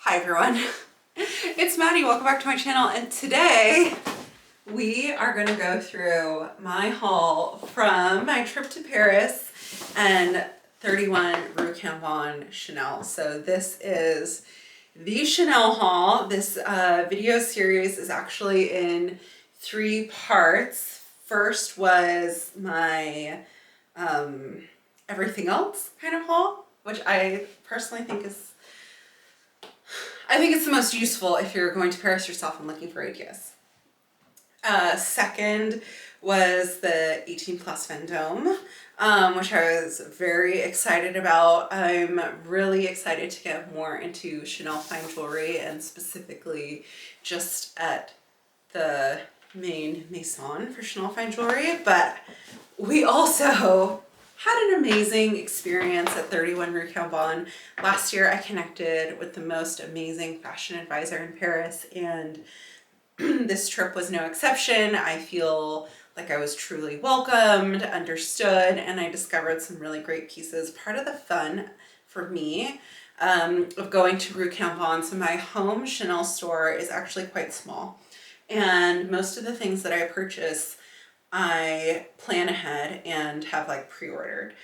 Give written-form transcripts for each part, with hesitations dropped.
Hi everyone, it's Maddie. Welcome back to my channel, and today we are going to go through my haul from my trip to Paris and 31 Rue Cambon Chanel. So this is the Chanel haul. This video series is actually in 3 parts. First was my everything else kind of haul, which I personally think is it's the most useful if you're going to Paris yourself and looking for ideas. Second was the 18 Plus Vendôme, which I was very excited about. I'm really excited to get more into Chanel fine jewelry, and specifically just at the main maison for Chanel fine jewelry. But we also had an amazing experience at 31 Rue Cambon. Last year I connected with the most amazing fashion advisor in Paris, and this trip was no exception. I feel like I was truly welcomed, understood, and I discovered some really great pieces. Part of the fun for me of going to Rue Cambon, so my home Chanel store is actually quite small, and most of the things that I purchase I plan ahead and have like pre-ordered,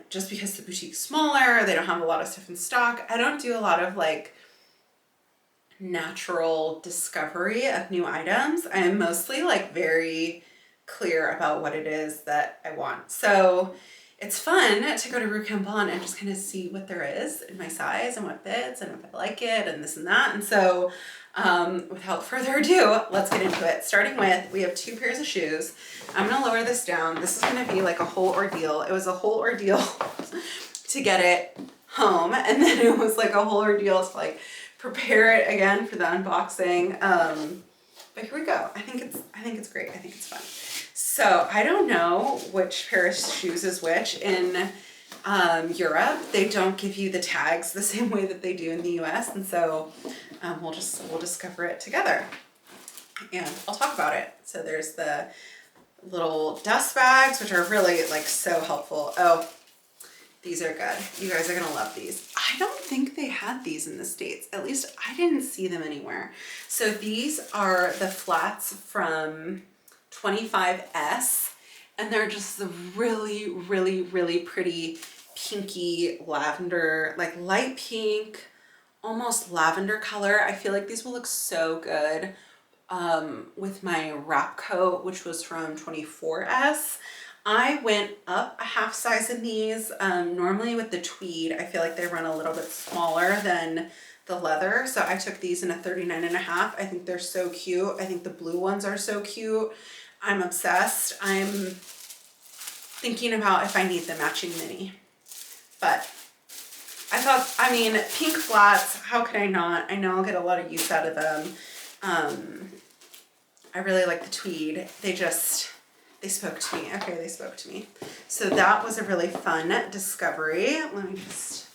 just because the boutique's smaller, they don't have a lot of stuff in stock. I don't do a lot of like natural discovery of new items. I'm mostly like very clear about what it is that I want. So it's fun to go to Rue Cambon and just kind of see what there is in my size and what fits and if I like it and this and that. And so without further ado, let's get into it. Starting with, we have 2 pairs of shoes. I'm gonna lower this down. This is gonna be like a whole ordeal. It was a whole ordeal to get it home, and then it was like a whole ordeal to like prepare it again for the unboxing. But here we go. I think it's great. I think it's fun. So I don't know which pair of shoes is which. In Europe, they don't give you the tags the same way that they do in the US, and so we'll discover it together, and I'll talk about it. So there's the little dust bags, which are really like so helpful. Oh, these are good. You guys are gonna love these. I don't think they had these in the States. At least I didn't see them anywhere. So these are the flats from 25S, and they're just the really, really, really pretty pinky lavender, like light pink, almost lavender color. I feel like these will look so good with my wrap coat, which was from 24S. I went up a half size in these. Normally with the tweed, I feel like they run a little bit smaller than the leather. So I took these in a 39.5. I think they're so cute. I think the blue ones are so cute. I'm obsessed. I'm thinking about if I need the matching mini. But I thought, I mean, pink flats, how could I not? I know I'll get a lot of use out of them. I really like the tweed. They spoke to me. Okay, they spoke to me. So that was a really fun discovery. Let me just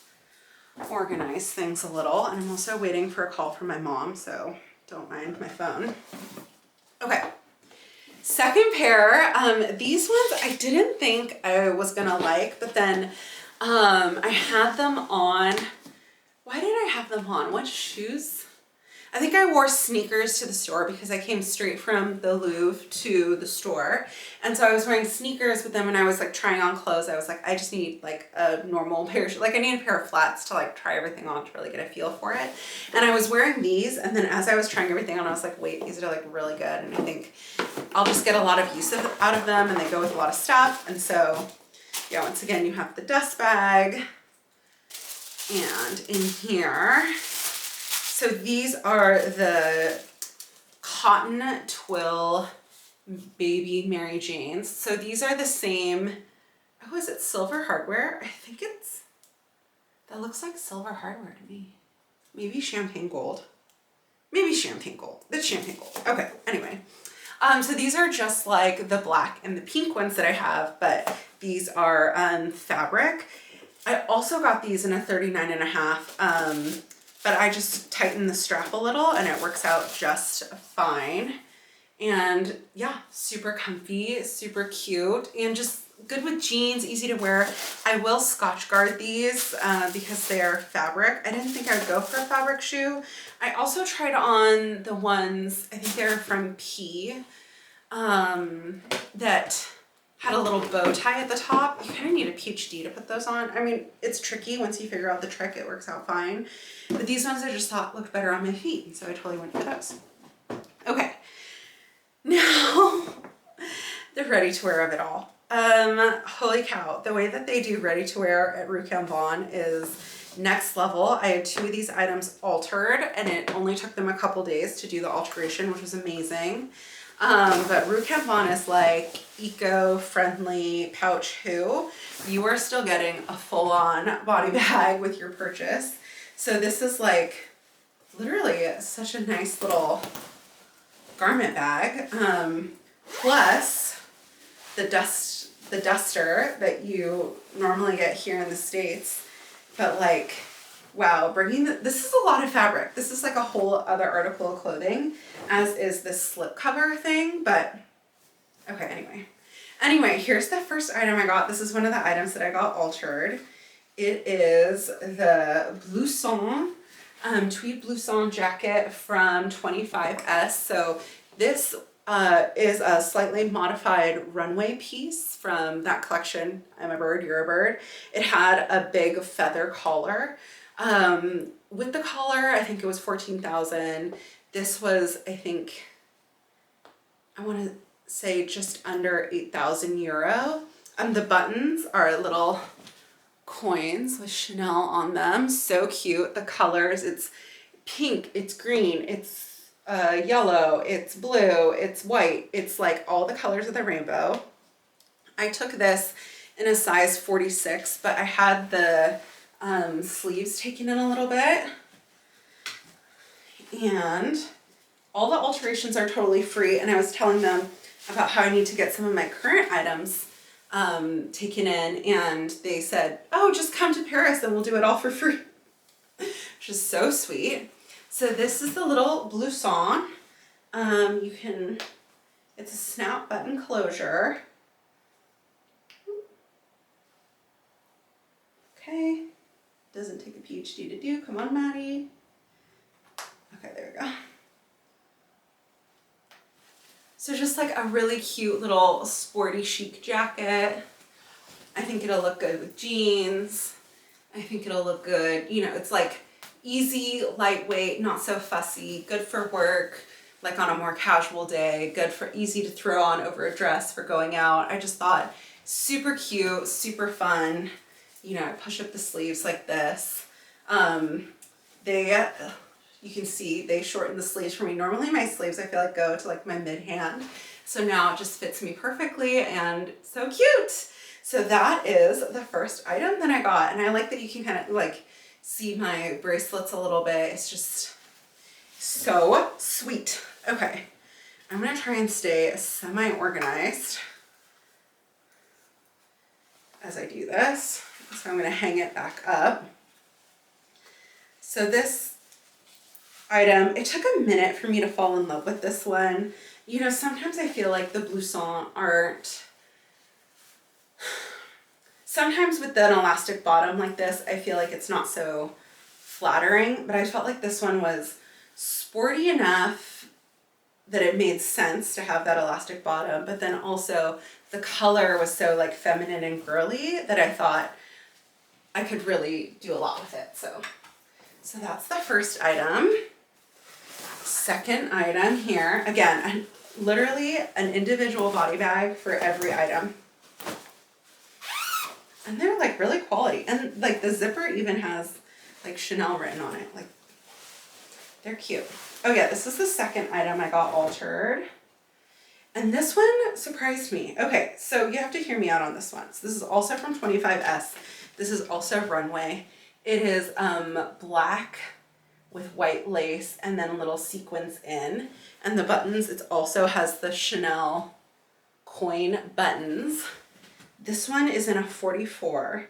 organize things a little. And I'm also waiting for a call from my mom, so don't mind my phone. Okay. Second pair. These ones I didn't think I was gonna like, but then I had them on. Why did I have them on? What shoes? I think I wore sneakers to the store because I came straight from the Louvre to the store. And so I was wearing sneakers with them, and I was like trying on clothes. I was like, I just need like a normal pair of shoes. Like I need a pair of flats to like try everything on to really get a feel for it. And I was wearing these, and then as I was trying everything on, I was like, wait, these are like really good. And I think I'll just get a lot of use out of them, and they go with a lot of stuff. And so yeah, once again, you have the dust bag, and in here, so these are the cotton twill baby Mary Janes. So these are the same, oh, is it silver hardware? I think that looks like silver hardware to me. Maybe champagne gold. Maybe champagne gold. It's champagne gold. Okay, anyway. So these are just like the black and the pink ones that I have, but these are fabric. I also got these in a 39.5, but I just tighten the strap a little and it works out just fine. And yeah, super comfy, super cute, and just good with jeans, easy to wear. I will Scotch guard these because they're fabric. I didn't think I would go for a fabric shoe. I also tried on the ones, I think they're from P, that had a little bow tie at the top. You kind of need a PhD to put those on. I mean, it's tricky. Once you figure out the trick, it works out fine. But these ones I just thought looked better on my feet, and so I totally went for those. Okay, now the ready to wear of it all. Holy cow, the way that they do ready to wear at Rue Cambon is next level. I had 2 of these items altered, and it only took them a couple days to do the alteration, which was amazing. But Rue Cambon is like eco-friendly pouch who. You are still getting a full-on body bag with your purchase. So this is like literally such a nice little garment bag. Plus the duster that you normally get here in the States. But like, wow, this is a lot of fabric. This is like a whole other article of clothing, as is this slip cover thing, but okay, anyway, here's the first item I got. This is one of the items that I got altered. It is the blouson, tweed blouson jacket from 25S. So this is a slightly modified runway piece from that collection, I'm a Bird, You're a Bird. It had a big feather collar. With the collar, I think it was 14,000. This was, I think, I want to say just under 8,000 euro. The buttons are little coins with Chanel on them. So cute. The colors, it's pink, it's green, it's yellow, it's blue, it's white. It's like all the colors of the rainbow. I took this in a size 46, but I had the sleeves taken in a little bit, and all the alterations are totally free. And I was telling them about how I need to get some of my current items taken in, and they said, oh, just come to Paris and we'll do it all for free, which is so sweet. So this is the little blouson. It's a snap button closure. Okay. Doesn't take a PhD to do. Come on, Maddie. Okay, there we go. So just like a really cute little sporty chic jacket. I think it'll look good with jeans. I think it'll look good. You know, it's like easy, lightweight, not so fussy, good for work, like on a more casual day, good for easy to throw on over a dress for going out. I just thought super cute, super fun. You know, I push up the sleeves like this. You can see they shorten the sleeves for me. Normally my sleeves, I feel like, go to like my mid hand. So now it just fits me perfectly and so cute. So that is the first item that I got. And I like that you can kind of like see my bracelets a little bit. It's just so sweet. Okay, I'm gonna try and stay semi-organized as I do this. So I'm gonna hang it back up. So this item, it took a minute for me to fall in love with this one. You know, sometimes I feel like the blouson aren't, sometimes with an elastic bottom like this, I feel like it's not so flattering, but I felt like this one was sporty enough that it made sense to have that elastic bottom, but then also the color was so like feminine and girly that I thought I could really do a lot with it. So that's the first item. Second item here, again, literally an individual body bag for every item. And they're like really quality. And like the zipper even has like Chanel written on it. Like, they're cute. Oh yeah, this is the second item I got altered. And this one surprised me. Okay, so you have to hear me out on this one. So this is also from 25S. This is also runway. It is black with white lace and then little sequins in. And the buttons, it also has the Chanel coin buttons. This one is in a 44,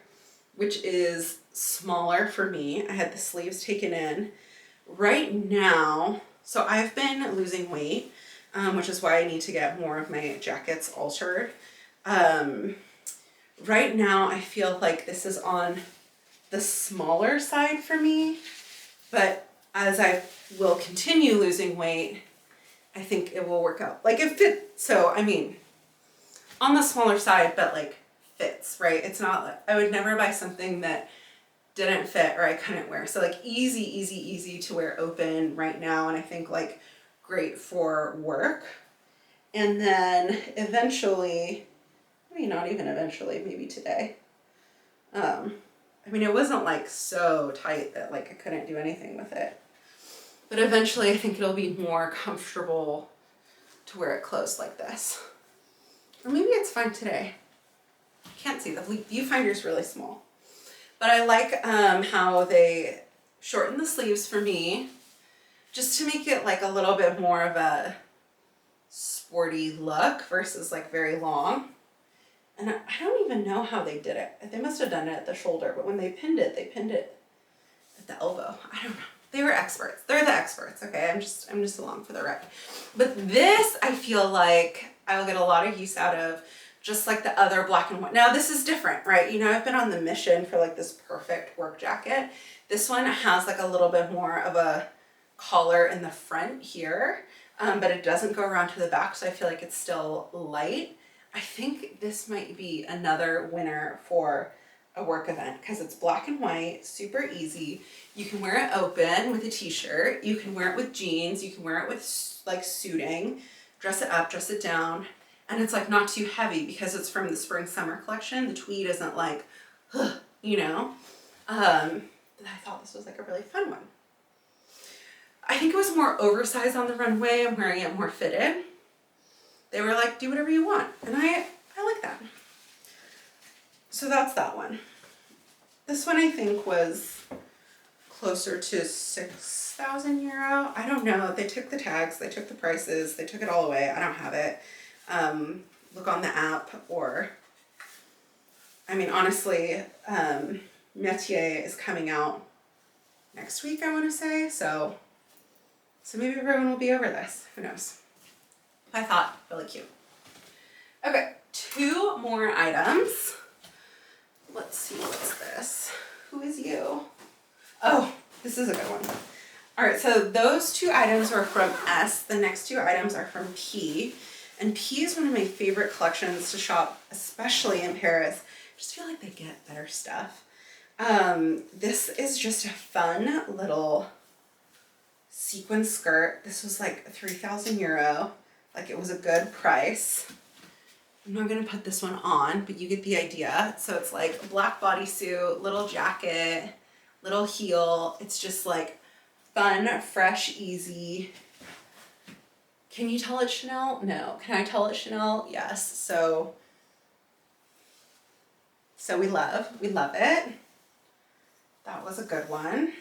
which is smaller for me. I had the sleeves taken in. Right now, so I've been losing weight, which is why I need to get more of my jackets altered. Right now, I feel like this is on the smaller side for me, but as I will continue losing weight, I think it will work out. Like it fits, so I mean, on the smaller side, but like fits, right? It's not like, I would never buy something that didn't fit or I couldn't wear. So like easy to wear open right now, and I think like great for work. And then eventually, maybe not even eventually, maybe today. I mean, it wasn't like so tight that like I couldn't do anything with it. But eventually I think it'll be more comfortable to wear it close like this. Or maybe it's fine today. I can't see, the viewfinder's really small. But I like how they shorten the sleeves for me, just to make it like a little bit more of a sporty look versus like very long. And I don't even know how they did it. They must have done it at the shoulder, but when they pinned it at the elbow. I don't know. They were experts. They're the experts, okay? I'm just along for the ride. But this, I feel like I will get a lot of use out of, just like the other black and white. Now this is different, right? You know, I've been on the mission for like this perfect work jacket. This one has like a little bit more of a collar in the front here, but it doesn't go around to the back, so I feel like it's still light. I think this might be another winner for a work event because it's black and white, super easy. You can wear it open with a t-shirt. You can wear it with jeans. You can wear it with like suiting, dress it up, dress it down. And it's like not too heavy because it's from the spring summer collection. The tweed isn't like, you know. But I thought this was like a really fun one. I think it was more oversized on the runway. I'm wearing it more fitted. They were like, do whatever you want. And I like that. So that's that one. This one I think was closer to 6,000 euro. I don't know. They took the tags, they took the prices, they took it all away. I don't have it. Look on the app, or, I mean, honestly, Métier is coming out next week, I want to say. So maybe everyone will be over this. Who knows? I thought really cute. Okay, 2 more items. Let's see, what's this? Who is you? Oh, this is a good one. All right, so those 2 items were from S. The next 2 items are from P. And P is one of my favorite collections to shop, especially in Paris. I just feel like they get better stuff. This is just a fun little sequin skirt. This was like 3,000 euro. Like it was a good price. I'm not gonna put this one on, but you get the idea. So it's like a black bodysuit, little jacket, little heel. It's just like fun, fresh, easy. Can you tell it's Chanel? No. Can I tell it's Chanel? Yes. So we love it. That was a good one.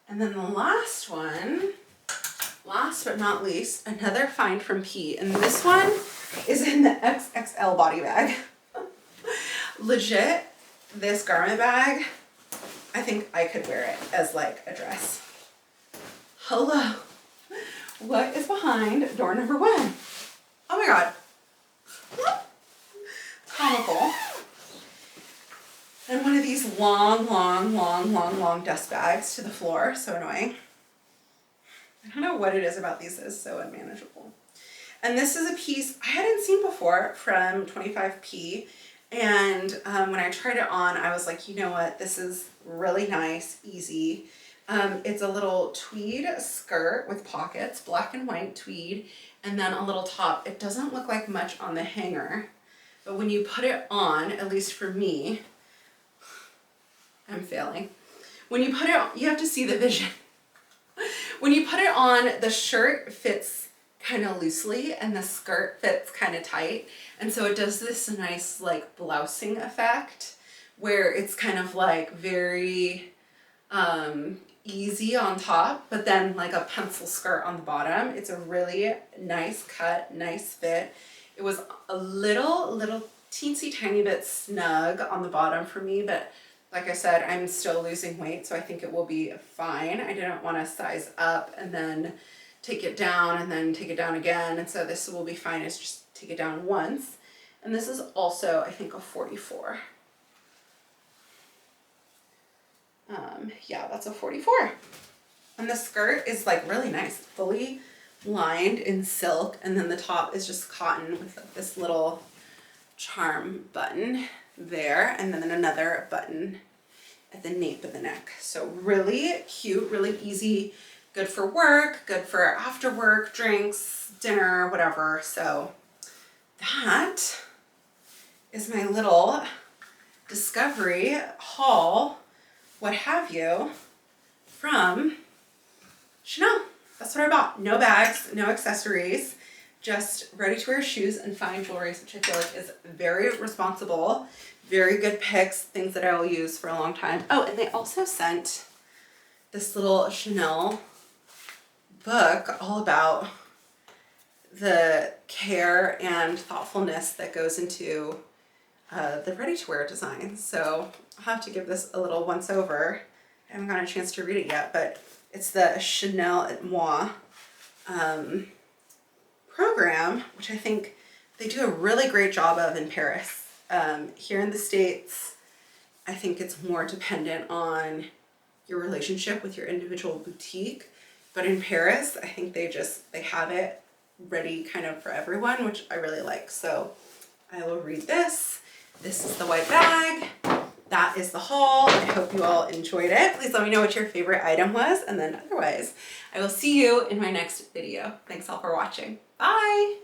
And then the last one, last but not least, another find from P. And this one is in the XXL body bag. Legit, this garment bag, I think I could wear it as like a dress. Hello. What is behind door number 1? Oh my God. Comical. And one of these long dust bags to the floor. So annoying. I don't know what it is about these that is so unmanageable. And this is a piece I hadn't seen before from 25P. And when I tried it on, I was like, you know what? This is really nice, easy. It's a little tweed skirt with pockets, black and white tweed, and then a little top. It doesn't look like much on the hanger, but when you put it on, at least for me, I'm failing. When you put it on, you have to see the vision. When you put it on, the shirt fits kind of loosely and the skirt fits kind of tight. And so it does this nice like blousing effect where it's kind of like very easy on top, but then like a pencil skirt on the bottom. It's a really nice cut, nice fit. It was a little teensy tiny bit snug on the bottom for me, but like I said, I'm still losing weight, so I think it will be fine. I didn't want to size up and then take it down and then take it down again, and so this will be fine. It's just take it down once. And this is also, I think, a 44. Yeah, that's a 44. And the skirt is like really nice, fully lined in silk, and then the top is just cotton with like this little charm button there, and then another button at the nape of the neck. So really cute, really easy, good for work, good for after work, drinks, dinner, whatever. So that is my little discovery haul, what have you, from Chanel. That's what I bought. No bags, no accessories, just ready-to-wear shoes and fine jewelry, which I feel like is very responsible. Very good picks, things that I will use for a long time. Oh, and they also sent this little Chanel book all about the care and thoughtfulness that goes into the ready-to-wear design. So I'll have to give this a little once over. I haven't gotten a chance to read it yet, but it's the Chanel et Moi program, which I think they do a really great job of in Paris. Here in the States, I think it's more dependent on your relationship with your individual boutique. But in Paris, I think they have it ready kind of for everyone, which I really like. So I will read this. This is the white bag. That is the haul. I hope you all enjoyed it. Please let me know what your favorite item was. And then otherwise, I will see you in my next video. Thanks all for watching. Bye.